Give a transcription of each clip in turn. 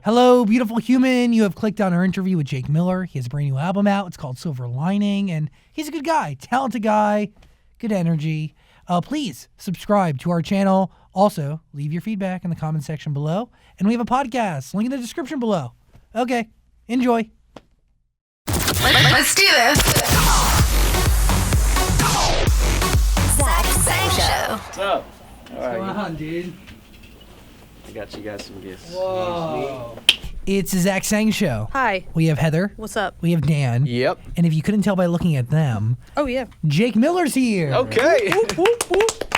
Hello, beautiful human. You have clicked on our interview with Jake Miller. He has a brand new album out. It's called Silver Lining, and he's a good guy, talented guy, good energy. Please subscribe to our channel. Also, leave your feedback in the comment section below. And we have a podcast. Link in the description below. Okay, enjoy. Let's do this. Zach Sang Show. What's up? What's going on, dude? I got you guys some gifts. Whoa. It's the Zach Sang Show. Hi. We have Heather. What's up? We have Dan. Yep. And if you couldn't tell by looking at them, Oh, yeah. Jake Miller's here. Okay.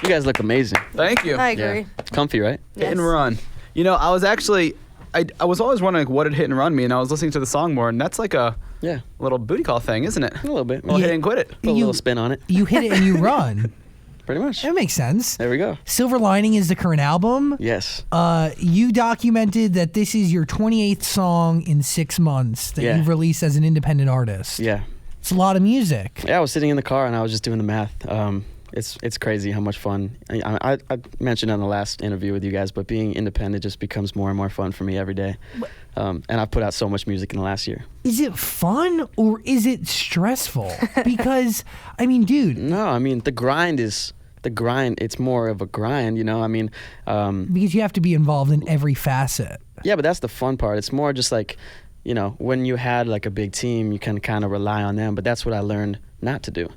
You guys look amazing. Thank you. I agree. Yeah. It's comfy, right? Yes. Hit and run. You know, I was actually, I was always wondering what did hit and run mean. I was listening to the song more, and that's like a Yeah. little booty call thing, isn't it? A little bit. Well, Yeah. hit and quit it. Put a little spin on it. You hit it and you run. Pretty much. That makes sense. There we go. Silver Lining is the current album. Yes. You documented that this is your 28th song in 6 months that Yeah. you've released as an independent artist. Yeah. It's a lot of music. Yeah, I was sitting in the car and I was just doing the math. It's crazy how much fun. I mentioned on the last interview with you guys, but being independent just becomes more and more fun for me every day. And I've put out so much music in the last year. Is it fun or is it stressful? Because, I mean, dude. No, I mean, the grind. It's more of a grind, you know? I mean, Because you have to be involved in every facet. yeah, but that's the fun part. It's more just like, you know, when you had like a big team, you can kind of rely on them, but that's what I learned not to do.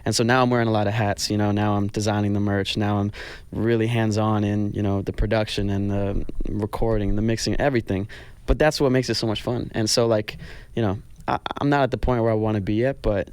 And so now I'm wearing a lot of hats, you know, now I'm designing the merch, now I'm really hands-on in, you know, the production and the recording, the mixing, everything. But that's what makes it so much fun. And so like, you know, I'm not at the point where I want to be yet, but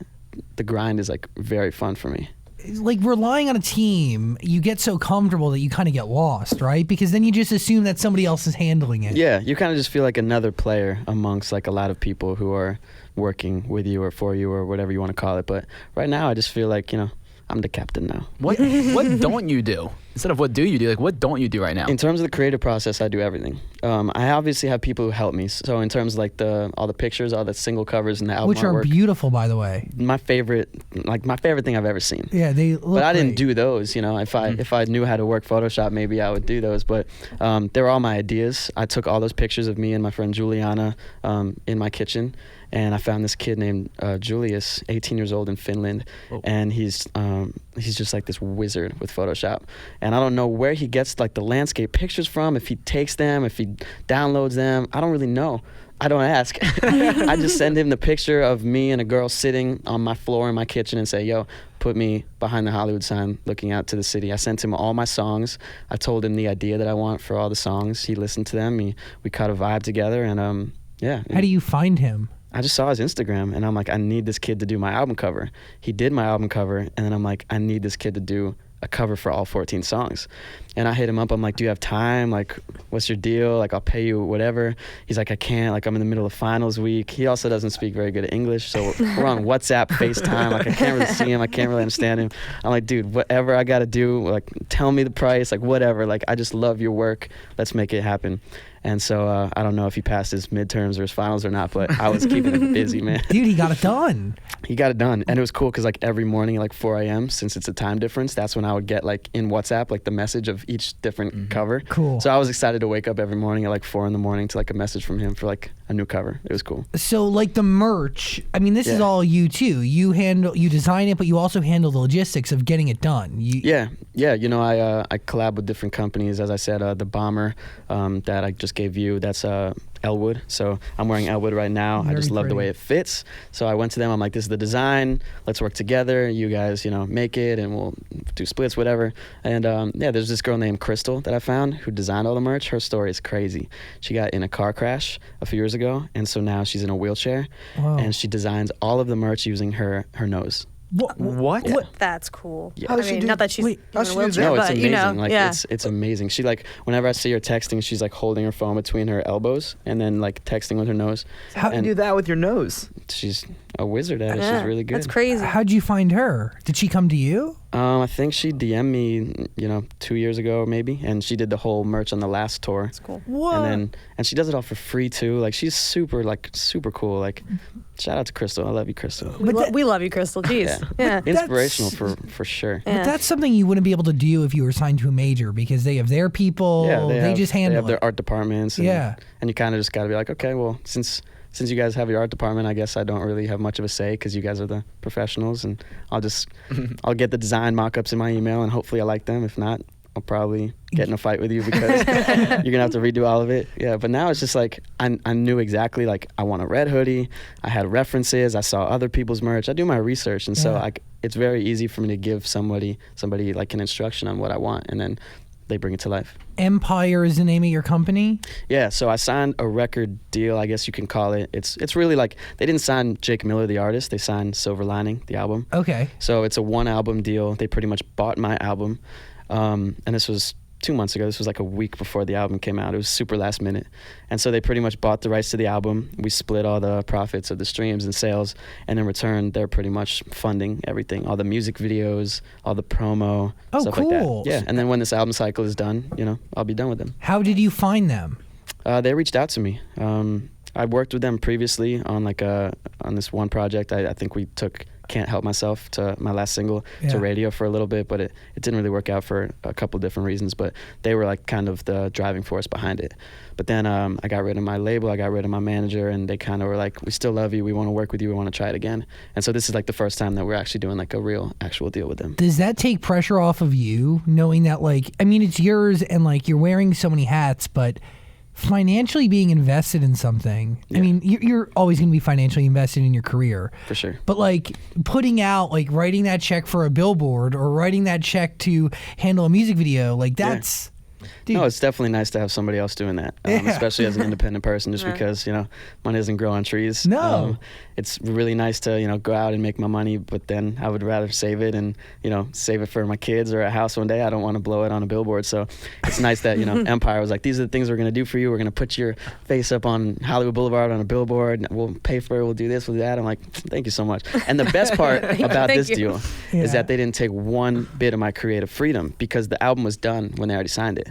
the grind is like very fun for me. Like, relying on a team, you get so comfortable that you kind of get lost, right? Because then you just assume that somebody else is handling it. Yeah, you kind of just feel like another player amongst like a lot of people who are working with you or for you or whatever you want to call it. But right now, I just feel like, you know, I'm the captain now. What don't you do? Instead of what do you do, like what don't you do right now? In terms of the creative process, I do everything. I obviously have people who help me. So in terms of like all the pictures, all the single covers and the album Which are artwork, beautiful, by the way. my favorite thing I've ever seen. Yeah, they look But I didn't great. do those, you know. If I knew how to work Photoshop, maybe I would do those. But they were all my ideas. I took all those pictures of me and my friend Juliana in my kitchen, and I found this kid named Julius, 18 years old in Finland, and he's just like this wizard with Photoshop. And I don't know where he gets like the landscape pictures from, if he takes them, if he downloads them. I don't really know. I don't ask. I just send him the picture of me and a girl sitting on my floor in my kitchen and say, yo, put me behind the Hollywood sign looking out to the city. I sent him all my songs. I told him the idea that I want for all the songs. He listened to them. We caught a vibe together, and yeah. How do you find him? I just saw his Instagram, and I'm like, I need this kid to do my album cover. He did my album cover, and then I'm like, I need this kid to do a cover for all 14 songs. And I hit him up. I'm like, do you have time? Like, what's your deal? Like, I'll pay you whatever. He's like, I can't. Like, I'm in the middle of finals week. He also doesn't speak very good English, so we're on WhatsApp, FaceTime. Like, I can't really see him. I can't really understand him. I'm like, dude, whatever I got to do, like, tell me the price, like, whatever. Like, I just love your work. Let's make it happen. And so I don't know if he passed his midterms or his finals or not, but I was keeping him busy, man. Dude, he got it done. He got it done. And it was cool because like every morning at like 4 a.m., since it's a time difference, that's when I would get like in WhatsApp, like the message of each different cover. Cool. So I was excited to wake up every morning at like 4 a.m. to like a message from him for like a new cover. It was cool. So, like the merch, I mean, this is Yeah. all you too. You design it, but you also handle the logistics of getting it done. Yeah. You know, I collab with different companies. As I said, the bomber that I just gave you, that's Elwood. So I'm wearing Elwood right now. I Very just love the pretty. way it fits. So I went to them. I'm like, this is the design. Let's work together. You guys, you know, make it, and we'll do splits, whatever. And yeah, there's this girl named Crystal that I found who designed all the merch. Her story is crazy. She got in a car crash a few years ago, and so now she's in a wheelchair, Wow. and she designs all of the merch using her nose. What? That's cool. Yeah. How I does she mean, do- not that she's wait, in how a does she do wheelchair, No, it's but amazing. you know, Like yeah. it's amazing. She like whenever I see her texting, she's like holding her phone between her elbows and then like texting with her nose. How do you And do that with your nose? She's a wizard at it. Yeah, She's really good. That's crazy. How'd you find her? Did she come to you? I think she DM'd me, 2 years ago maybe, and she did the whole merch on the last tour. That's cool. What? And she does it all for free too. Like she's super cool. Like shout out to Crystal. I love you, Crystal. We love you, Crystal. Jeez. Yeah. Inspirational for sure. But that's something you wouldn't be able to do if you were signed to a major because they have their people. They just handle They have it. their art departments. And, and you kind of just got to be like, okay, well, since you guys have your art department, I guess I don't really have much of a say because you guys are the professionals, and I'll get the design mock-ups in my email, and hopefully I like them. If not, I'll probably get in a fight with you because you're gonna have to redo all of it. Yeah, but now it's just like I knew exactly, like, I want a red hoodie. I had references. I saw other people's merch. I do my research, and so it's very easy for me to give somebody like an instruction on what I want, and then they bring it to life. Empire is the name of your company? Yeah, so I signed a record deal, I guess you can call it. It's really like, they didn't sign Jake Miller, the artist. They signed Silver Lining, the album. Okay. So it's a one album deal. They pretty much bought my album. And this was 2 months ago. This was like a week before the album came out. It was super last minute. And so they pretty much bought the rights to the album. We split all the profits of the streams and sales. And in return, they're pretty much funding everything, all the music videos, all the promo, stuff like cool. that. Yeah, and then when this album cycle is done, I'll be done with them. How did you find them? They reached out to me. I worked with them previously on on this one project. I think we took Can't Help Myself, to my last single, to radio for a little bit, but it didn't really work out for a couple different reasons, but they were like kind of the driving force behind it. But then I got rid of my label, I got rid of my manager, and they kind of were like, we still love you, we want to work with you, we want to try it again. And so this is like the first time that we're actually doing like a real actual deal with them. Does that take pressure off of you, knowing that, like, I mean, it's yours and like you're wearing so many hats, but financially being invested in something, I mean, you're always going to be financially invested in your career. For sure. But like putting out, like writing that check for a billboard or writing that check to handle a music video, like that's... Dude. No, it's definitely nice to have somebody else doing that, especially as an independent person, just because, money doesn't grow on trees. No. It's really nice to, go out and make my money, but then I would rather save it and, save it for my kids or a house one day. I don't want to blow it on a billboard. So it's nice that, Empire was like, these are the things we're going to do for you. We're going to put your face up on Hollywood Boulevard on a billboard. We'll pay for it. We'll do this, we'll do that. I'm like, thank you so much. And the best part about this deal is that they didn't take one bit of my creative freedom because the album was done when they already signed it.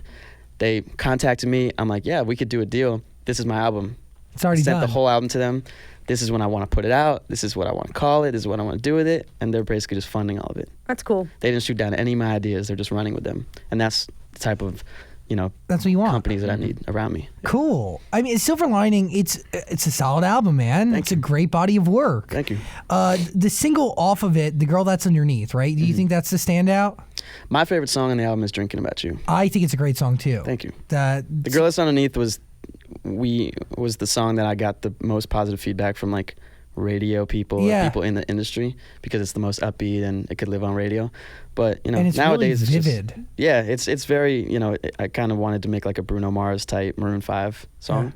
They contacted me. I'm like, yeah, we could do a deal. This is my album. It's already done. done. Sent the whole album to them. This is when I want to put it out. This is what I want to call it. This is what I want to do with it. And they're basically just funding all of it. That's cool. They didn't shoot down any of my ideas. They're just running with them. And that's the type of, that's what you want. Companies that I need around me. Cool. I mean, Silver Lining, it's a solid album, man. It's a great body of work. Thank you. The single off of it, The Girl That's Underneath, right? Do you think that's the standout? My favorite song on the album is Drinking About You. I think it's a great song too. Thank you. The Girl That's Underneath was the song that I got the most positive feedback from, like, radio people or people in the industry, because it's the most upbeat and it could live on radio. But and it's nowadays really it's vivid. It's very, I kind of wanted to make like a Bruno Mars type Maroon 5 song.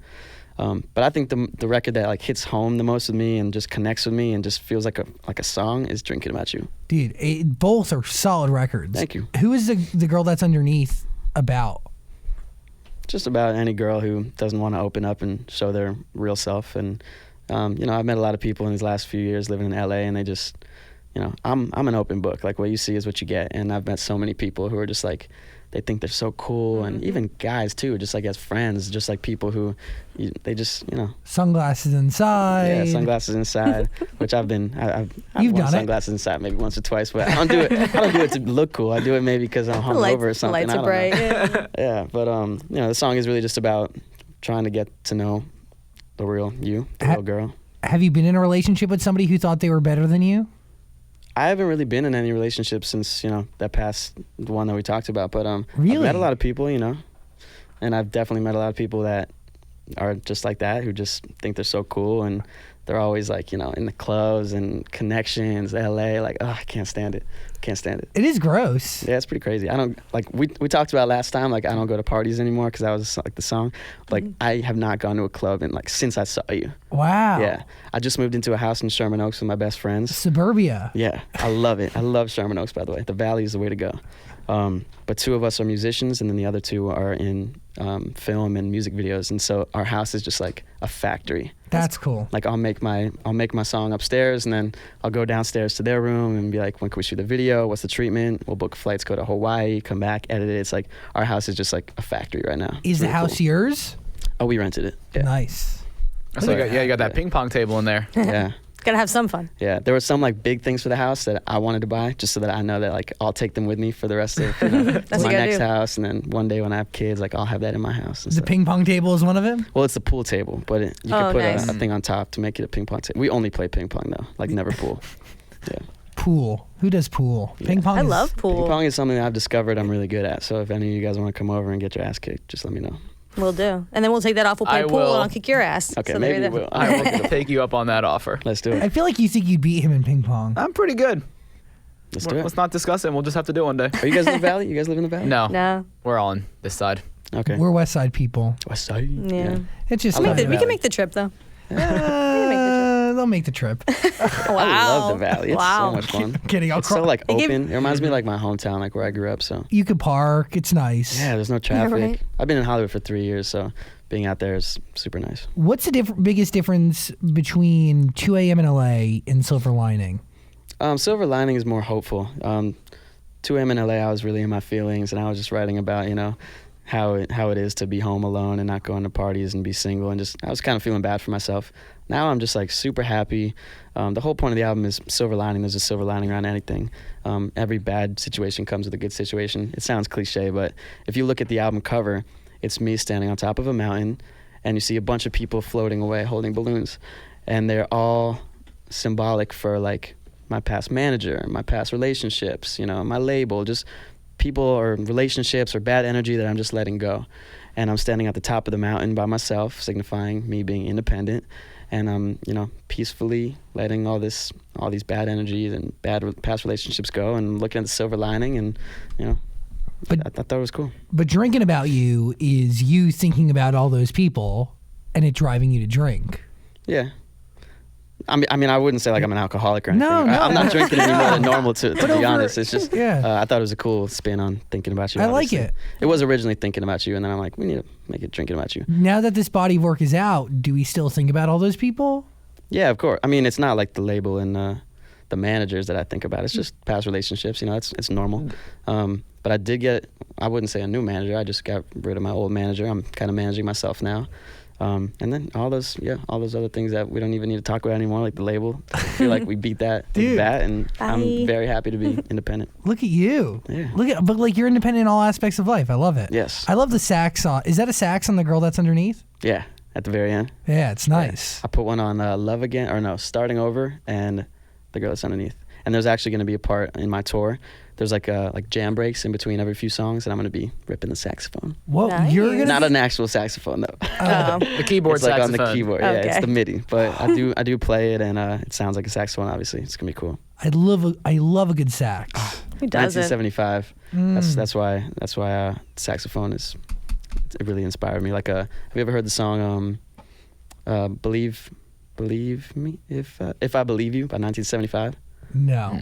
But I think the record that like hits home the most with me and just connects with me and just feels like a song is Drinking About You. Dude, both are solid records. Thank you. Who is the Girl That's Underneath about? Just about any girl who doesn't want to open up and show their real self. And I've met a lot of people in these last few years living in LA, and they just, I'm an open book. Like, what you see is what you get. And I've met so many people who are just like, they think they're so cool, and even guys too, just like as friends, just like people who, they just, Sunglasses inside. Yeah, sunglasses inside, which I've worn sunglasses inside maybe once or twice, but I don't do it to look cool. I do it maybe because I'm hungover or something. The lights are bright. Yeah, but the song is really just about trying to get to know the real you, the real girl. Have you been in a relationship with somebody who thought they were better than you? I haven't really been in any relationship since, that past one that we talked about. But really? I've met a lot of people, and I've definitely met a lot of people that are just like that, who just think they're so cool, and they're always like, in the clubs and connections, LA, like, oh, I can't stand it. It is gross. Yeah, it's pretty crazy. I don't, like, we talked about last time, like, I don't go to parties anymore because that was like the song. Like, I have not gone to a club since I saw you. Wow. Yeah. I just moved into a house in Sherman Oaks with my best friends. Suburbia. Yeah, I love it. I love Sherman Oaks, by the way. The Valley is the way to go. But two of us are musicians, and then the other two are in film and music videos, and so our house is just like a factory. That's cool. Like I'll make my song upstairs, and then I'll go downstairs to their room and be like, when can we shoot the video? What's the treatment? We'll book flights, go to Hawaii, come back, edit it. It's like our house is just like a factory right now. Is It's the really house cool. yours? Oh, we rented it. Yeah. Nice. So you got that ping pong table in there. Yeah. Gotta have some fun. Yeah, there were some like big things for the house that I wanted to buy, just so that I know that like I'll take them with me for the rest of That's what my you gotta next do. house, and then one day when I have kids, like I'll have that in my house. And The stuff. ping pong table is one of them? Well, it's the pool table, but you Oh, can put nice. a thing on top to make it a ping pong table. We only play ping pong though, like never pool. Yeah. Pool. Who does pool? Yeah. Ping pong I is- love pool. Ping pong is something that I've discovered I'm really good at. So if any of you guys want to come over and get your ass kicked, just let me know. We'll do. And then we'll take that off. We'll play I pool will. and I'll kick your ass. Okay, So there maybe you go. we'll. I will take you up on that offer. Let's do I it. feel like you think you'd beat him in ping pong. I'm pretty good. Let's do it. Let's not discuss it. We'll just have to do it one day. Are you guys in the valley? You guys live in the valley? No, No. we're on this side. Okay. We're West Side people. West Side. Yeah. It's just I love kind of- We can Valley. make the trip though. They'll make the trip. Wow. I love the valley. It's wow. so much fun. Kidding. I'll It's so like They give- open. It reminds me of like my hometown, like where I grew up. So You could park. It's nice. yeah, there's no traffic. right. I've been in Hollywood for 3 years, so being out there is super nice. What's the biggest difference between 2 a.m. in LA and Silver Lining? Silver Lining is more hopeful. 2 a.m. in LA, I was really in my feelings, and I was just writing about, how it is to be home alone and not going to parties and be single, and just I was kind of feeling bad for myself. Now I'm just like super happy. The whole point of the album is silver lining. There's a silver lining around anything. Every bad situation comes with a good situation. It sounds cliche, but if you look at the album cover, it's me standing on top of a mountain, and you see a bunch of people floating away holding balloons, and they're all symbolic for like my past manager, my past relationships, my label, just people or relationships or bad energy that I'm just letting go. And I'm standing at the top of the mountain by myself, signifying me being independent, and I'm peacefully letting all these bad energies and past relationships go, and looking at the silver lining, and But- I thought it was cool. But drinking about you is you thinking about all those people and it driving you to drink. Yeah. I mean, I wouldn't say like I'm an alcoholic or anything. No, no. I'm not drinking any more than normal, to be over- honest. It's just, Yeah. I thought it was a cool spin on thinking about you. I like obviously. it. It was originally thinking about you, and then I'm like, we need to make it drinking about you. Now that this body of work is out, do we still think about all those people? Yeah, of course. I mean, it's not like the label and the managers that I think about. It's just past relationships. It's normal. But I did get, I wouldn't say a new manager. I just got rid of my old manager. I'm kind of managing myself now. And then all those other things that we don't even need to talk about anymore, like the label. I feel like we beat that with Dude. that, and Bye. I'm very happy to be independent. Look at you. Yeah. But like you're independent in all aspects of life. I love it. Yes. I love the sax on. Is that a sax on the girl that's underneath? Yeah, at the very end. Yeah, it's nice. I put one on Love Again, or no, Starting Over, and the girl that's underneath. And there's actually going to be a part in my tour. There's like jam breaks in between every few songs, and I'm going to be ripping the saxophone. Whoa, Nice. you're gonna Not an actual saxophone though. Oh. The keyboard It's like saxophone. on the keyboard. Yeah, it's Okay. the MIDI. But I do play it, and it sounds like a saxophone. Obviously, it's gonna be cool. I love a good sax. Who doesn't? 1975. That's why saxophone it really inspired me. Like, have you ever heard the song "Believe Me If I Believe You" by 1975? No.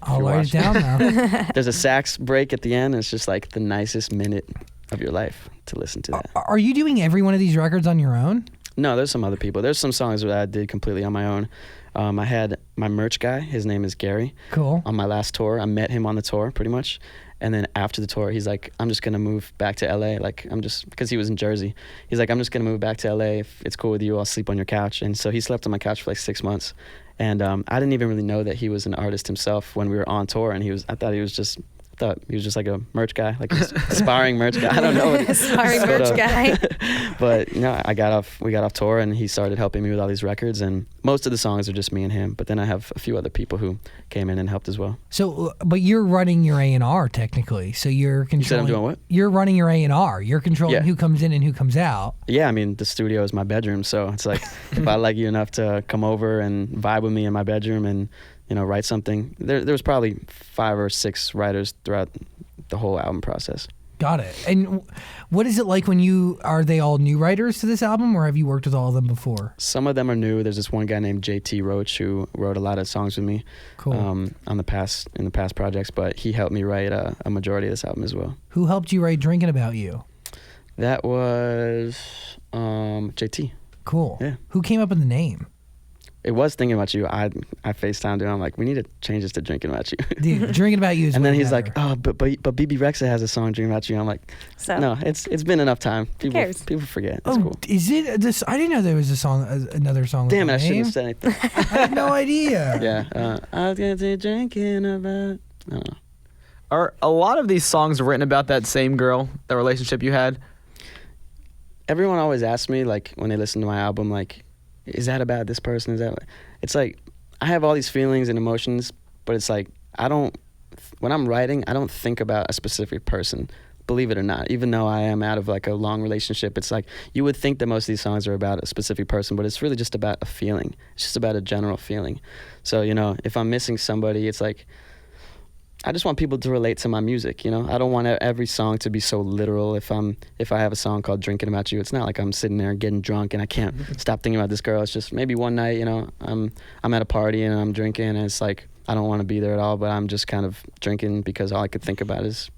I'll You're write it down now. There's a sax break at the end. And it's just like the nicest minute of your life to listen to that. Are you doing every one of these records on your own? No, there's some other people. There's some songs that I did completely on my own. I had my merch guy. His name is Gary. Cool. On my last tour, I met him on the tour pretty much. And then after the tour, he's like, I'm just going to move back to LA. Like, because he was in Jersey. He's like, I'm just going to move back to LA. If it's cool with you, I'll sleep on your couch. And so he slept on my couch for like 6 months. And I didn't even really know that he was an artist himself when we were on tour. And I thought he was just like a merch guy, like an aspiring merch guy. I don't know. Aspiring merch guy. But we got off tour, and he started helping me with all these records. And most of the songs are just me and him. But then I have a few other people who came in and helped as well. So, but you're running your A&R technically. So you're controlling. You said I'm doing what? You're running your A&R. You're controlling Yeah. who comes in and who comes out. Yeah, I mean, the studio is my bedroom, so it's like if I like you enough to come over and vibe with me in my bedroom and write something. There was probably 5 or 6 writers throughout the whole album process. Got it. And what is it like when are they all new writers to this album, or have you worked with all of them before? Some of them are new. There's this one guy named JT Roach who wrote a lot of songs with me Cool. in the past projects, but he helped me write a majority of this album as well. Who helped you write "Drinking About You"? That was JT. Cool. Yeah. Who came up with the name? It was Thinking About You. I FaceTimed him. I'm like, we need to change this to Drinking About You. Dude, Drinking About You is And then way he's better. like, oh, but BB Rexa has a song Drinking About You. I'm like, So no, it's been enough time. cares? People forget. It's Oh, cool. is it this? I didn't know there was a song, another song. Damn it, I with a shouldn't name. have said anything. I had no idea. Yeah. I was going to drinking about. I don't know. Are a lot of these songs written about that same girl, the relationship you had? Everyone always asks me, like, when they listen to my album, like, is that about this person? Is that? It's like, I have all these feelings and emotions, but it's like, when I'm writing, I don't think about a specific person, believe it or not. Even though I am out of like a long relationship, it's like, you would think that most of these songs are about a specific person, but it's really just about a feeling. It's just about a general feeling. So, if I'm missing somebody, it's like, I just want people to relate to my music, I don't want every song to be so literal. If I have a song called Drinking About You, it's not like I'm sitting there getting drunk and I can't stop thinking about this girl. It's just maybe one night, I'm at a party and I'm drinking and it's like, I don't want to be there at all, but I'm just kind of drinking because all I could think about is,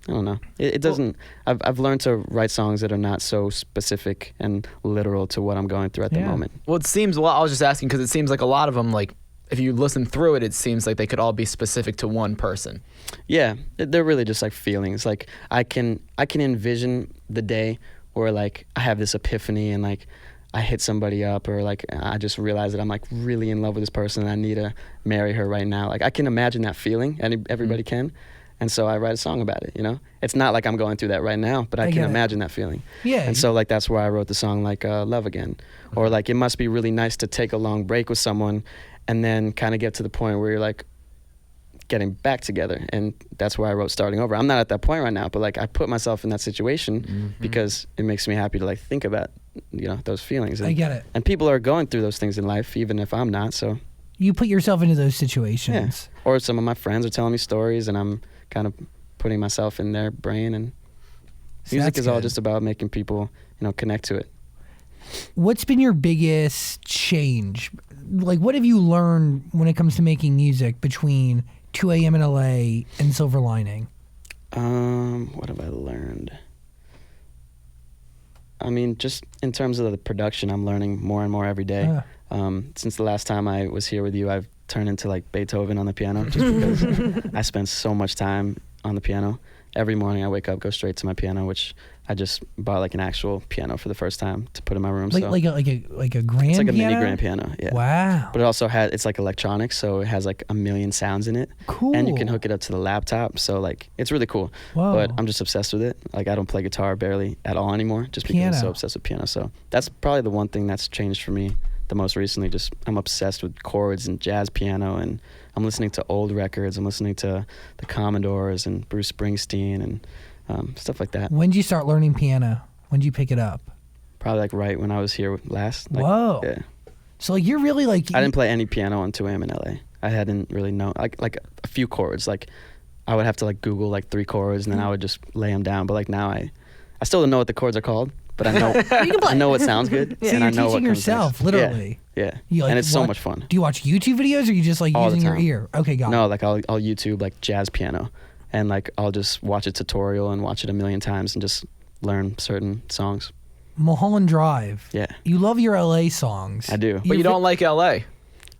I don't know. It doesn't, I've learned to write songs that are not so specific and literal to what I'm going through at the moment. Well, I was just asking because it seems like a lot of them, like, if you listen through it, it seems like they could all be specific to one person. Yeah, they're really just like feelings. Like I can envision the day where like I have this epiphany and like I hit somebody up or like I just realize that I'm like really in love with this person and I need to marry her right now. Like I can imagine that feeling, and everybody can. And so I write a song about it, It's not like I'm going through that right now, but I can imagine that feeling. Yeah. And so like that's where I wrote the song like Love Again. Or like it must be really nice to take a long break with someone and then kind of get to the point where you're like getting back together. And that's why I wrote Starting Over. I'm not at that point right now, but like I put myself in that situation because it makes me happy to like think about, those feelings. And, I get it. And people are going through those things in life, even if I'm not, so. You put yourself into those situations. Yeah. Or some of my friends are telling me stories and I'm kind of putting myself in their brain, and So music that's is all good. just about making people, connect to it. What's been your biggest change? Like, what have you learned when it comes to making music between 2 a.m. in LA and Silver Lining? What have I learned? I mean, just in terms of the production, I'm learning more and more every day. Since the last time I was here with you, I've turned into like Beethoven on the piano just because I spend so much time on the piano. Every morning I wake up, go straight to my piano, which I just bought like an actual piano for the first time to put in my room. Like, so like a grand it's like a piano? mini grand piano, yeah. Wow. But it also it's like electronic, so it has like a million sounds in it. Cool. And you can hook it up to the laptop, so like it's really cool. Whoa. But I'm just obsessed with it. Like I don't play guitar barely at all anymore, just because I'm Piano. so obsessed with piano. So that's probably the one thing that's changed for me the most recently. Just I'm obsessed with chords and jazz piano, and I'm listening to old records. I'm listening to the Commodores and Bruce Springsteen and stuff like that. When did you start learning piano? When did you pick it up? Probably like right when I was here last. Like, Whoa. Yeah. So like you're really like I didn't play any piano on 2 a.m. in LA. I hadn't really known like a few chords. Like I would have to like Google like 3 chords and then I would just lay them down. But like now I still don't know what the chords are called, but I know I know what sounds good. So and you're I know teaching what comes yourself, next. literally. Yeah. You, like, and it's so watch- much fun. Do you watch YouTube videos or you just like All the using your time. ear? Okay, got No, it. like I'll YouTube like jazz piano, and like I'll just watch a tutorial and watch it a million times and just learn certain songs. Mulholland Drive. Yeah. You love your LA songs. I do. But you don't like LA.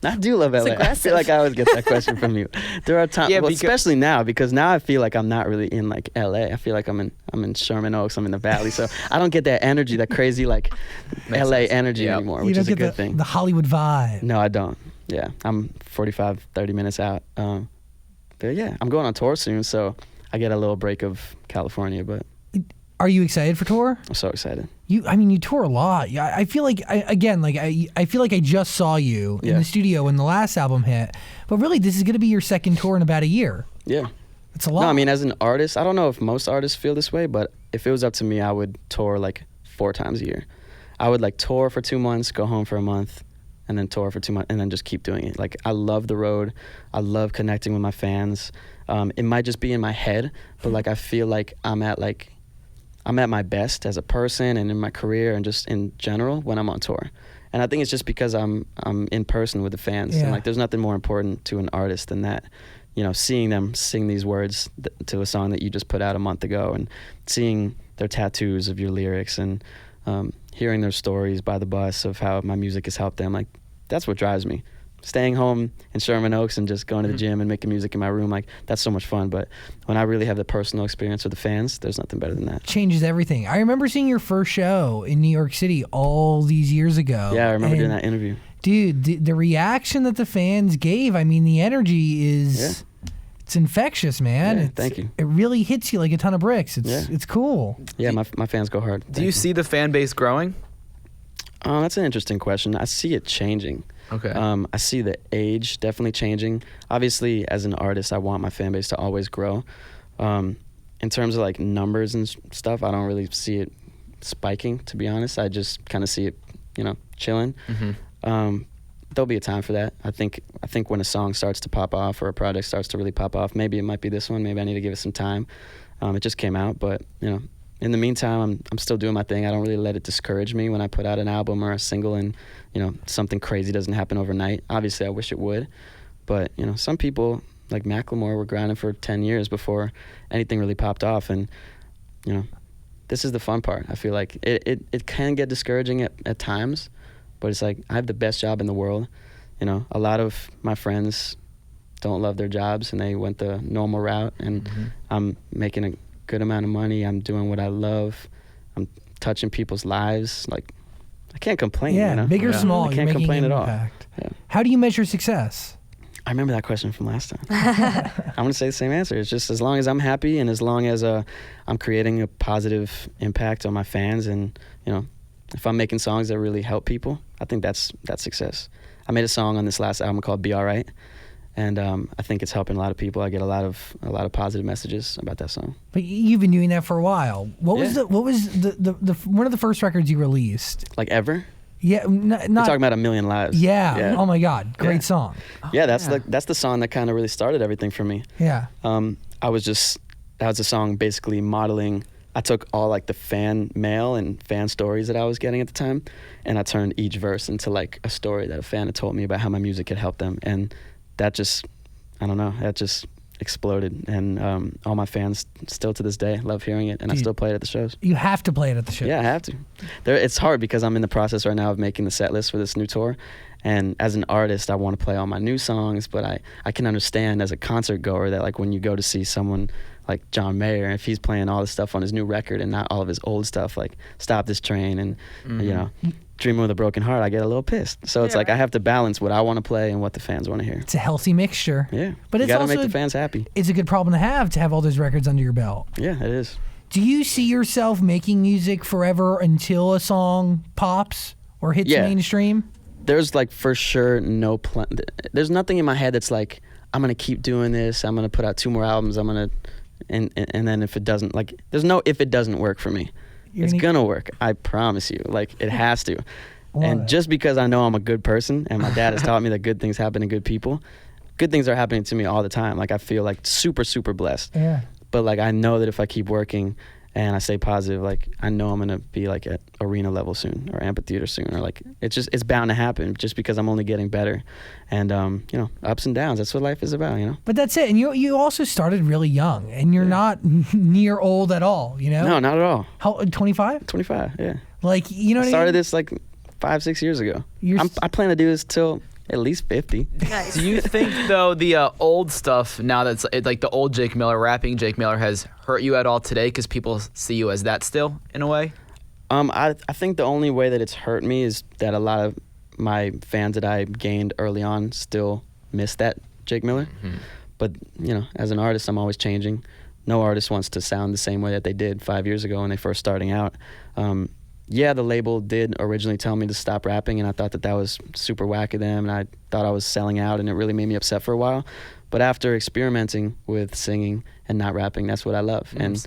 I do love LA. I aggressive. feel like I always get that question from you. There are times, Yeah, well, because- especially now, because now I feel like I'm not really in like LA. I feel like I'm in Sherman Oaks. I'm in the Valley, so I don't get that energy, that crazy like Makes LA sense. energy Yep. anymore, You which don't is a get good the, thing. the Hollywood vibe. No, I don't. Yeah, I'm 45, 30 minutes out. But yeah, I'm going on tour soon, so I get a little break of California, but Are you excited for tour? I'm so excited. You tour a lot. Yeah, I feel like I feel like I just saw you in Yeah. the studio when the last album hit. But really, this is going to be your second tour in about a year. Yeah. It's a lot. No, I mean, as an artist, I don't know if most artists feel this way, but if it was up to me, I would tour like 4 times a year. I would like tour for 2 months, go home for a month, and then tour for 2 months, and then just keep doing it. Like, I love the road. I love connecting with my fans. It might just be in my head, but like I feel like I'm at my best as a person and in my career and just in general when I'm on tour. And I think it's just because I'm in person with the fans. Yeah. And like there's nothing more important to an artist than that. You know, seeing them sing these words to a song that you just put out a month ago and seeing their tattoos of your lyrics and hearing their stories by the bus of how my music has helped them. Like, that's what drives me. Staying home in Sherman Oaks and just going to the gym and making music in my room, like, that's so much fun. But when I really have the personal experience with the fans, there's nothing better than that. Changes everything. I remember seeing your first show in New York City all these years ago. Yeah, I remember doing And, that interview. Dude, the reaction that the fans gave, I mean, the energy is... It's infectious, man. Yeah, thank you. It really hits you like a ton of bricks. It's cool. Yeah, my fans go hard. Do you see the fan base growing? That's an interesting question. I see it changing. Okay. I see the age definitely changing. Obviously, as an artist, I want my fan base to always grow. In terms of like numbers and stuff, I don't really see it spiking, to be honest. I just kind of see it, chilling. There'll be a time for that. I think when a song starts to pop off or a project starts to really pop off, maybe it might be this one. Maybe I need to give it some time. It just came out, but in the meantime, I'm still doing my thing. I don't really let it discourage me when I put out an album or a single and, something crazy doesn't happen overnight. Obviously, I wish it would. But, some people like Macklemore were grinding for 10 years before anything really popped off. And, this is the fun part. I feel like it can get discouraging at times, but it's like I have the best job in the world. A lot of my friends don't love their jobs and they went the normal route. And I'm making a good amount of money. I'm doing what I love. I'm touching people's lives. Like, I can't complain. Yeah, big or small, I you're can't making complain an at all. impact. Yeah. How do you measure success? I remember that question from last time. I'm going to say the same answer. It's just as long as I'm happy and as long as I'm creating a positive impact on my fans and, if I'm making songs that really help people, I think that's success. I made a song on this last album called Be Alright, and I think it's helping a lot of people. I get a lot of positive messages about that song. But you've been doing that for a while. What was Yeah. the one of the first records you released? Like Ever? Yeah, not We're talking about A Million Lives. Yeah. Oh my God, great Yeah. song. Yeah, that's the song that kind of really started everything for me. Yeah. That was a song basically modeling. I took all like the fan mail and fan stories that I was getting at the time, and I turned each verse into like a story that a fan had told me about how my music had helped them, and that just exploded. And all my fans still to this day love hearing it, and I still play it at the shows. You have to play it at the show. Yeah, I have to. It's hard because I'm in the process right now of making the set list for this new tour. And as an artist, I want to play all my new songs, but I can understand as a concert goer that like when you go to see someone like John Mayer, if he's playing all the stuff on his new record and not all of his old stuff, like Stop This Train and, Dreaming with a Broken Heart, I get a little pissed. So it's like I have to balance what I want to play and what the fans want to hear. It's a healthy mixture. Yeah, But you it's got to also make the fans happy. It's a good problem to have all those records under your belt. Yeah, it is. Do you see yourself making music forever until a song pops or hits Yeah. mainstream? There's like for sure no plan. There's nothing in my head that's like I'm gonna keep doing this. I'm gonna put out 2 more albums. I'm gonna and then if it doesn't, like, there's no if it doesn't work for me. It's gonna work. I promise you. Like, it has to. And just because I know I'm a good person and my dad has taught me that good things happen to good people, good things are happening to me all the time. Like, I feel like super, super blessed. Yeah. But like, I know that if I keep working and I stay positive, like, I know I'm gonna be like at arena level soon or amphitheater soon, or like it's bound to happen just because I'm only getting better. And ups and downs, that's what life is about, But that's it. And you also started really young, and you're not near old at all, No, not at all. How 25? 25, yeah. Like, you know what I mean? Started this like 5-6 years ago. I plan to do this till at least 50. Nice. Do you think though the old stuff now that's like the old Jake Miller, rapping Jake Miller, has hurt you at all today because people see you as that still in a way? I think the only way that it's hurt me is that a lot of my fans that I gained early on still miss that Jake Miller. Mm-hmm. But as an artist, I'm always changing. No artist wants to sound the same way that they did 5 years ago when they first starting out. Yeah, the label did originally tell me to stop rapping, and I thought that was super whack of them, and I thought I was selling out, and it really made me upset for a while. But after experimenting with singing and not rapping, that's what I love. And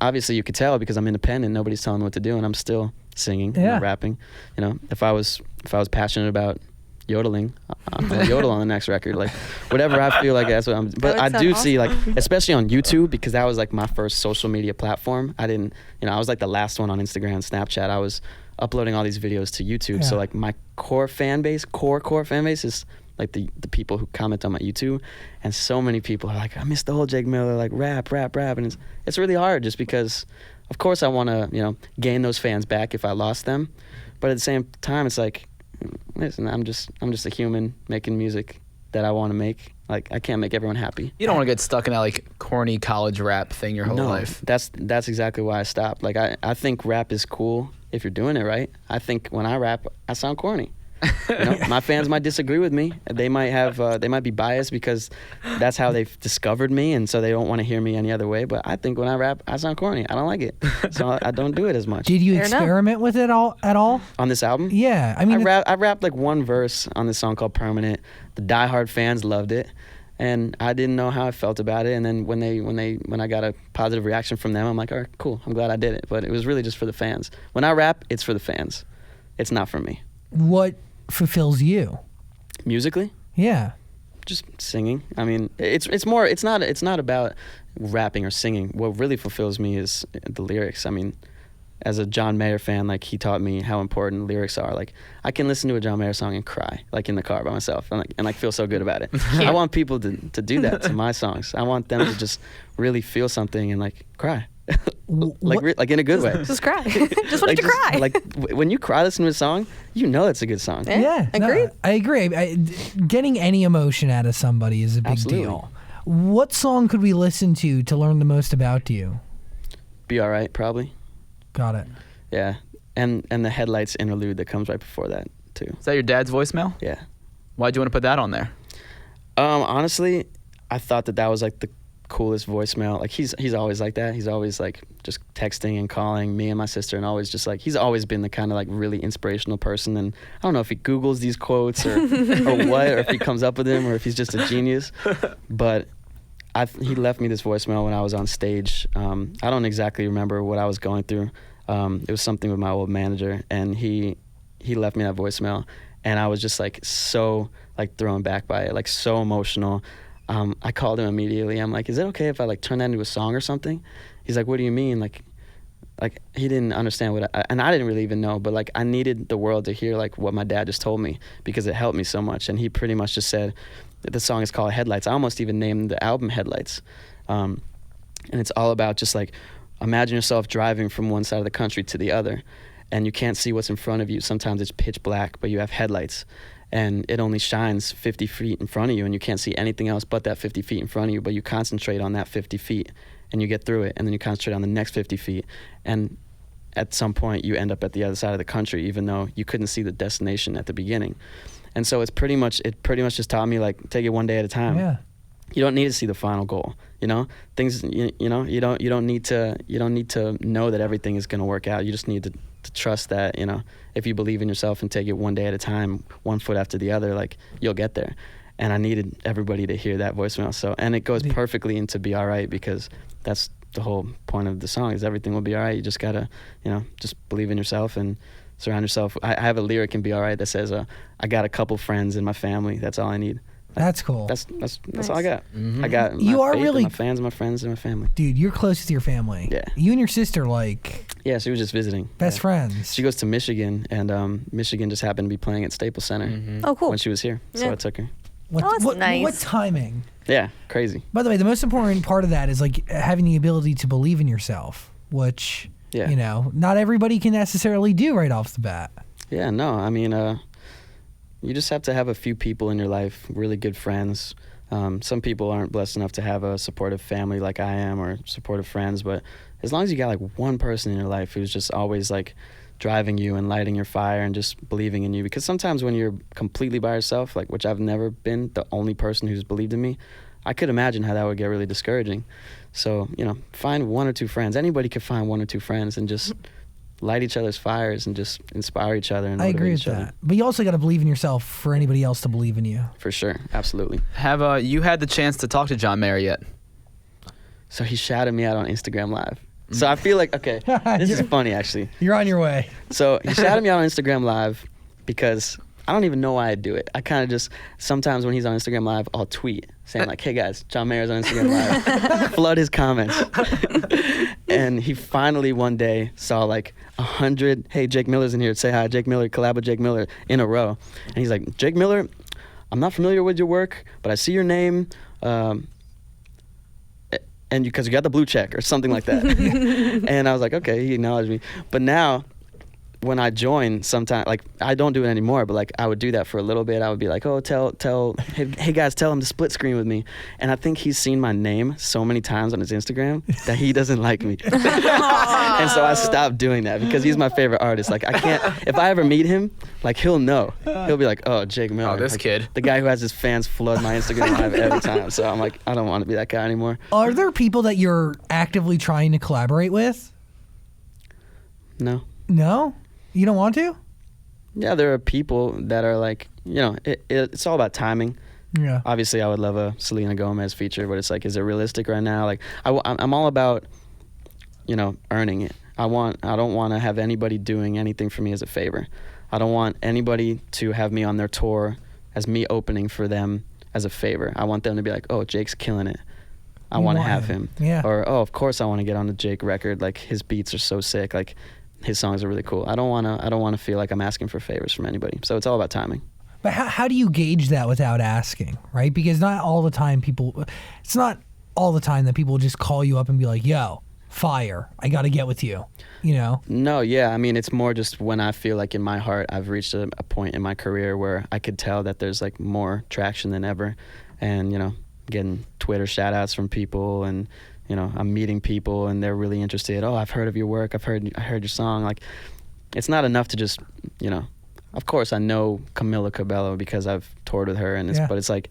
obviously you could tell because I'm independent, nobody's telling me what to do, and I'm still singing, not rapping. If I was passionate about yodeling, I'm gonna yodel on the next record. Like, whatever I feel like, that's what I'm. But I do see, like, especially on YouTube, because that was like my first social media platform. I didn't, I was like the last one on Instagram and Snapchat. I was uploading all these videos to YouTube. So like my core fan base is like the people who comment on my YouTube, and so many people are like, I miss the whole Jake Miller, like rap, and it's really hard just because of course I want to, gain those fans back if I lost them. But at the same time, it's like, listen, I'm just a human making music that I want to make. Like, I can't make everyone happy. You don't want to get stuck in that like corny college rap thing your whole life. That's exactly why I stopped. Like, I think rap is cool if you're doing it right. I think when I rap, I sound corny. My fans might disagree with me. They might be biased because that's how they've discovered me, and so they don't want to hear me any other way. But I think when I rap, I sound corny. I don't like it, so I don't do it as much. Did you Fair enough. experiment with it at all? On this album? Yeah, I mean, I rapped like one verse on this song called Permanent. The diehard fans loved it, and I didn't know how I felt about it. And then when I got a positive reaction from them, I'm like, all right, cool. I'm glad I did it. But it was really just for the fans. When I rap, it's for the fans. It's not for me. what fulfills you? Musically, Yeah. just singing. I mean, it's not about rapping or singing. What really fulfills me is the lyrics. I mean, as a John Mayer fan, like, he taught me how important lyrics are. Like, I can listen to a John Mayer song and cry, like, in the car by myself, and feel so good about it. I want people to do that to my songs. I want them to just really feel something and like cry, like in a good way. Just cry. Just want you to cry. When you cry listening to a song, it's a good song. Yeah. No, Agreed. I agree. Getting any emotion out of somebody is a big Absolutely. deal. What song could we listen to learn the most about you? Be Alright, probably. Got it. Yeah, and the Headlights interlude that comes right before that too. Is that your dad's voicemail? Yeah. Why'd you want to put that on there? Honestly, I thought that was like the coolest voicemail. Like, he's always like that. He's always like just texting and calling me and my sister, and always just like, he's always been the kind of like really inspirational person. And I don't know if he Googles these quotes or what, or if he comes up with them, or if he's just a genius. But he left me this voicemail when I was on stage. I don't exactly remember what I was going through. It was something with my old manager, and he left me that voicemail, and I was just like so like thrown back by it, like so emotional. I called him immediately. I'm like, is it okay if I like turn that into a song or something? He's like, what do you mean? Like he didn't understand and I didn't really even know, but like I needed the world to hear like what my dad just told me, because it helped me so much. And he pretty much just said that the song is called Headlights. I almost even named the album Headlights. And it's all about just like, imagine yourself driving from one side of the country to the other, and you can't see what's in front of you. Sometimes it's pitch black, but you have headlights, and it only shines 50 feet in front of you, and you can't see anything else but that 50 feet in front of you, but you concentrate on that 50 feet, and you get through it, and then you concentrate on the next 50 feet, and at some point you end up at the other side of the country, even though you couldn't see the destination at the beginning. And so it pretty much just taught me, like, take it one day at a time. Yeah. You don't need to see the final goal, things, you don't need to know that everything is going to work out. You just need to trust that, if you believe in yourself and take it one day at a time, one foot after the other, like, you'll get there. And I needed everybody to hear that voicemail. And it goes perfectly into Be Alright, because that's the whole point of the song, is everything will be all right. You just gotta, just believe in yourself and surround yourself. I have a lyric in Be Alright that says, I got a couple friends in my family. That's all I need. That's cool. That's Nice. all I got. Mm-hmm. I got my You are faith really- and my fans, my friends, and my family. Dude, you're close with your family. Yeah. You and your sister, like, Yeah, she was just visiting. best Yeah. friends. She goes to Michigan, and Michigan just happened to be playing at Staples Center Oh, cool. when she was here, so Yeah. I took her. What, Oh, that's what, nice. what timing? Yeah, crazy. By the way, the most important part of that is like having the ability to believe in yourself, which, Yeah. not everybody can necessarily do right off the bat. Yeah, no, I mean, you just have to have a few people in your life, really good friends. Some people aren't blessed enough to have a supportive family like I am, or supportive friends, but as long as you got like one person in your life who's just always like driving you and lighting your fire and just believing in you, because sometimes when you're completely by yourself, like, which I've never been the only person who's believed in me, I could imagine how that would get really discouraging. So, find one or two friends. Anybody could find one or two friends and just light each other's fires and just inspire each other and I motivate agree with each other. that. But you also got to believe in yourself for anybody else to believe in you. For sure, absolutely. Have you had the chance to talk to John Mayer yet? So he shouted me out on Instagram Live. So I feel like, okay, this is funny actually. You're on your way. So he shouted me out on Instagram Live because I don't even know why I do it. I kind of just, sometimes when he's on Instagram Live, I'll tweet saying like, hey guys, John Mayer's on Instagram Live. Flood his comments. And he finally one day saw like 100, hey, Jake Miller's in here, say hi, Jake Miller, collab with Jake Miller, in a row. And he's like, Jake Miller, I'm not familiar with your work, but I see your name. and because you got the blue check or something like that. And I was like, okay, he acknowledged me. But now, when I join, sometimes, like, I don't do it anymore, but like I would do that for a little bit. I would be like, oh, hey guys, tell him to split screen with me. And I think he's seen my name so many times on his Instagram that he doesn't like me. And so I stopped doing that because he's my favorite artist. Like, I can't, if I ever meet him, like, he'll know. He'll be like, oh, Jake Miller. Oh, this like, kid. The guy who has his fans flood my Instagram live every time. So I'm like, I don't want to be that guy anymore. Are there people that you're actively trying to collaborate with? No. No? You don't want to? Yeah, there are people that are like, it's all about timing. Yeah. Obviously, I would love a Selena Gomez feature, but it's like, is it realistic right now? Like, I'm all about, earning it. I don't want to have anybody doing anything for me as a favor. I don't want anybody to have me on their tour as me opening for them as a favor. I want them to be like, oh, Jake's killing it. I want to have him. Yeah. Or, oh, of course I want to get on the Jake record. Like, his beats are so sick. Like, his songs are really cool. I don't want to feel like I'm asking for favors from anybody. So it's all about timing. But how do you gauge that without asking, right? Because not all the time it's not all the time that people just call you up and be like, yo, fire, I got to get with you, No, yeah. I mean, it's more just when I feel like in my heart I've reached a point in my career where I could tell that there's like more traction than ever. And, getting Twitter shout outs from people and, I'm meeting people and they're really interested. Oh, I've heard of your work. I heard your song. Like, it's not enough to just, of course I know Camila Cabello because I've toured with her but it's like,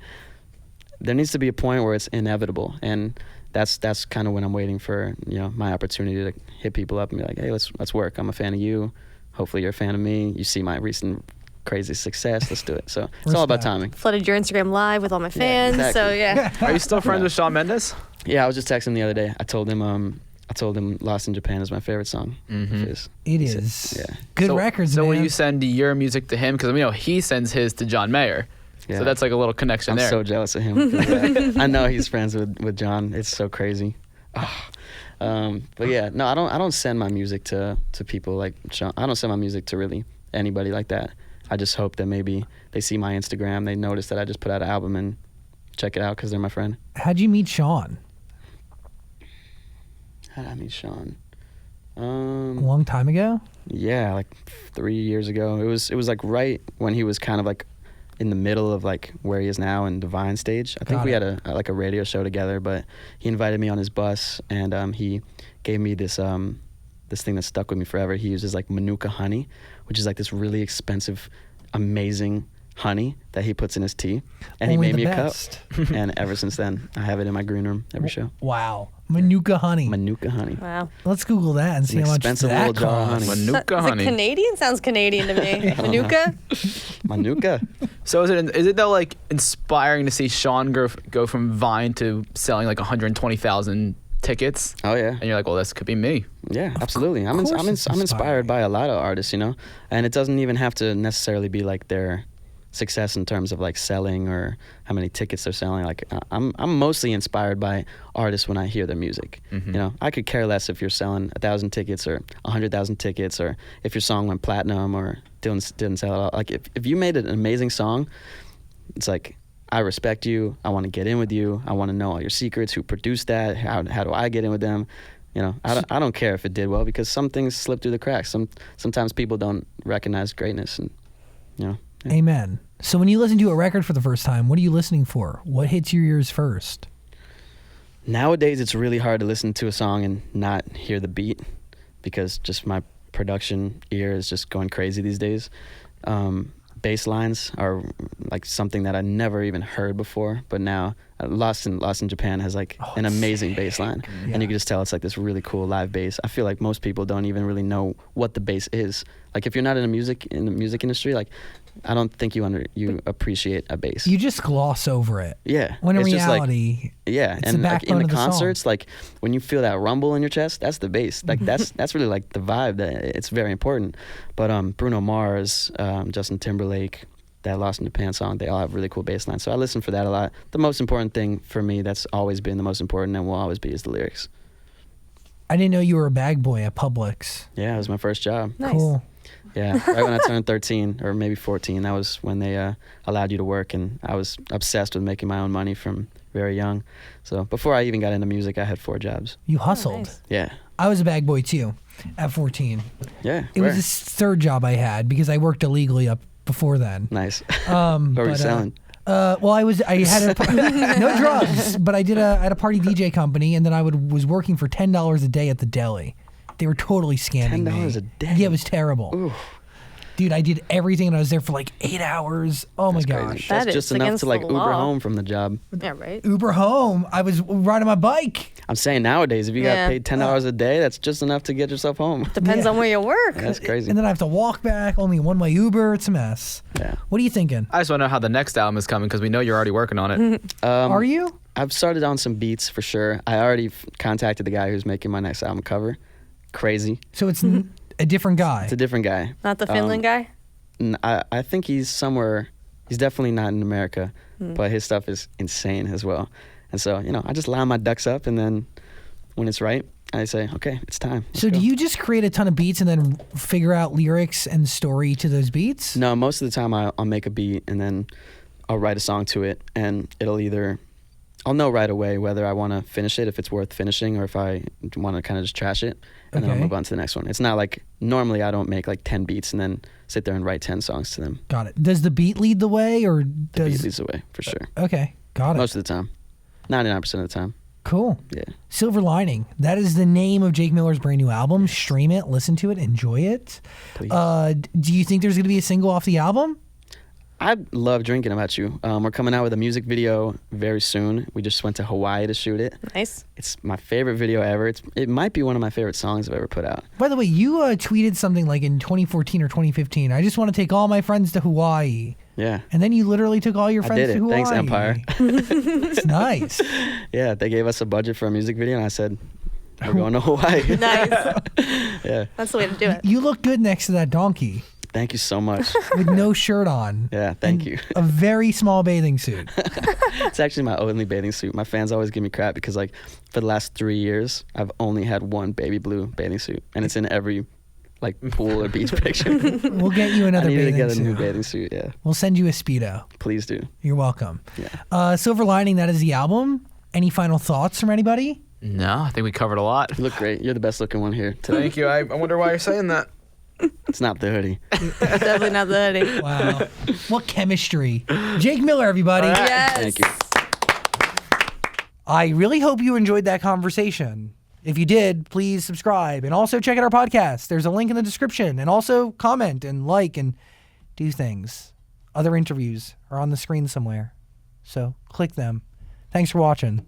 there needs to be a point where it's inevitable. And that's kind of when I'm waiting for, my opportunity to hit people up and be like, hey, let's work. I'm a fan of you. Hopefully you're a fan of me. You see my recent crazy success. Let's do it. So it's all about timing. Flooded your Instagram live with all my fans. Yeah, exactly. So yeah. Are you still friends with Shawn Mendes? Yeah, I was just texting him the other day. I told him Lost in Japan is my favorite song. Mm-hmm. It is. Yeah. Good records, so man. when you send your music to him, because he sends his to John Mayer. Yeah. So that's like a little connection I'm there. so jealous of him. I know he's friends with John. It's so crazy. But yeah, no, I don't send my music to people like Shawn. I don't send my music to really anybody like that. I just hope that maybe they see my Instagram, they notice that I just put out an album and check it out because they're my friend. How'd you meet Shawn? How did I meet Shawn? A long time ago? Yeah, like 3 years ago. It was like right when he was kind of like in the middle of like where he is now in Divine stage. I think we had a radio show together, but he invited me on his bus and he gave me this thing that stuck with me forever. He uses like Manuka honey, which is like this really expensive, amazing honey that he puts in his tea. And Only he made me best. a cup. And ever since then, I have it in my green room every show. Wow. Manuka honey. Manuka honey. Wow. Let's Google that and see how much expensive that little jar of costs. honey. Manuka Is it honey. Canadian? Sounds Canadian to me. Manuka? Manuka. So is it though like inspiring to see Shawn go from Vine to selling like 120,000 tickets? Oh yeah. And you're like, well, this could be me. Yeah, absolutely. I'm course it's inspired inspiring. by a lot of artists, and it doesn't even have to necessarily be like their success in terms of like selling or how many tickets they're selling. Like I'm mostly inspired by artists when I hear their music. Mm-hmm. I could care less if you're selling 1,000 tickets or 100,000 tickets or if your song went platinum or didn't sell at all. Like if you made an amazing song, it's like, I respect you. I want to get in with you. I want to know all your secrets. Who produced that? How do I get in with them? I don't care if it did well because some things slip through the cracks. Sometimes people don't recognize greatness, and Yeah. Amen. So when you listen to a record for the first time, what are you listening for? What hits your ears first? Nowadays, it's really hard to listen to a song and not hear the beat because just my production ear is just going crazy these days. Bass lines are like something that I never even heard before, but now Lost in Japan has like an amazing bass line, and you can just tell it's like this really cool live bass. I feel like most people don't even really know what the bass is. Like if you're not in the music industry, like I don't think you appreciate a bass. You just gloss over it. Yeah. When in it's just reality, yeah, it's and the like in backbone the of the song. concerts, like when you feel that rumble in your chest, that's the bass. Like that's really like the vibe. That it's very important. But Bruno Mars, Justin Timberlake, that Lost in Japan song, they all have really cool bass lines. So I listen for that a lot. The most important thing for me, that's always been the most important and will always be, is the lyrics. I didn't know you were a bag boy at Publix. Yeah, it was my first job. Nice. Cool. Yeah, right when I turned 13 or maybe 14, that was when they allowed you to work, and I was obsessed with making my own money from very young. So before I even got into music, I had 4 jobs. You hustled. nice. Yeah. I was a bag boy too at 14. Yeah. It was the third job I had because I worked illegally up before then. nice. What What were you selling? Well, I had no drugs, but I had a party DJ company, and then I was working for $10 a day at the deli. They were totally scamming me. $10 a day? Yeah, it was terrible. Ooh, Dude, I did everything, and I was there for like 8 hours. Oh my that's gosh. crazy. That That's just is enough against to like the Uber law. home from the job. Yeah, right. Uber home. I was riding my bike. I'm saying nowadays, if you Yeah. got paid $10 a day, that's just enough to get yourself home. Depends on where you work. That's crazy. And then I have to walk back, only one-way Uber. It's a mess. Yeah. What are you thinking? I just want to know how the next album is coming because we know you're already working on it. Are you? I've started on some beats for sure. I already contacted the guy who's making my next album cover. Crazy. So it's a different guy. It's a different guy. Not the Finland guy. I think he's somewhere. He's definitely not in America, but his stuff is insane as well. And so, I just line my ducks up, and then when it's right, I say, okay, it's time. Let's So go. do you just create a ton of beats and then figure out lyrics and story to those beats? No, most of the time I'll make a beat and then I'll write a song to it, and I'll know right away whether I want to finish it, if it's worth finishing, or if I want to kind of just trash it, and then I'll Okay. move on to the next one. It's not like, normally I don't make like 10 beats and then sit there and write 10 songs to them. Got it. Does the beat lead the way, or The does? beat leads the way, for sure. Okay, got it. Most of the time. 99% of the time. Cool. Yeah. Silver Lining. That is the name of Jake Miller's brand new album. Stream it, listen to it, enjoy it. Please. Do you think there's going to be a single off the album? I love Drinking About You. We're coming out with a music video very soon. We just went to Hawaii to shoot it. Nice. It's my favorite video ever. It might be one of my favorite songs I've ever put out. By the way, you tweeted something like in 2014 or 2015. I just want to take all my friends to Hawaii. Yeah. And then you literally took all your I friends did to it. Hawaii. Thanks, Empire. It's nice. Yeah, they gave us a budget for a music video, and I said, we're going to Hawaii. Nice. Yeah. That's the way to do it. You look good next to that donkey Thank you so much. with no shirt on. Yeah, thank you. A very small bathing suit. It's actually my only bathing suit. My fans always give me crap because, like, for the last 3 years, I've only had one baby blue bathing suit, and it's in every, like, pool or beach picture. We'll get you I another need to bathing get a suit. new bathing suit, yeah. We'll send you a Speedo. Please do. You're welcome. Yeah. Silver Lining, that is the album. Any final thoughts from anybody? No, I think we covered a lot. You look great. You're the best looking one here today. Thank you. I wonder why you're saying that. It's not the hoodie. Definitely not the hoodie. Wow. What chemistry. Jake Miller, everybody. Yes. Thank you. I really hope you enjoyed that conversation. If you did, please subscribe and also check out our podcast. There's a link in the description, and also comment and like and do things. Other interviews are on the screen somewhere. So click them. Thanks for watching.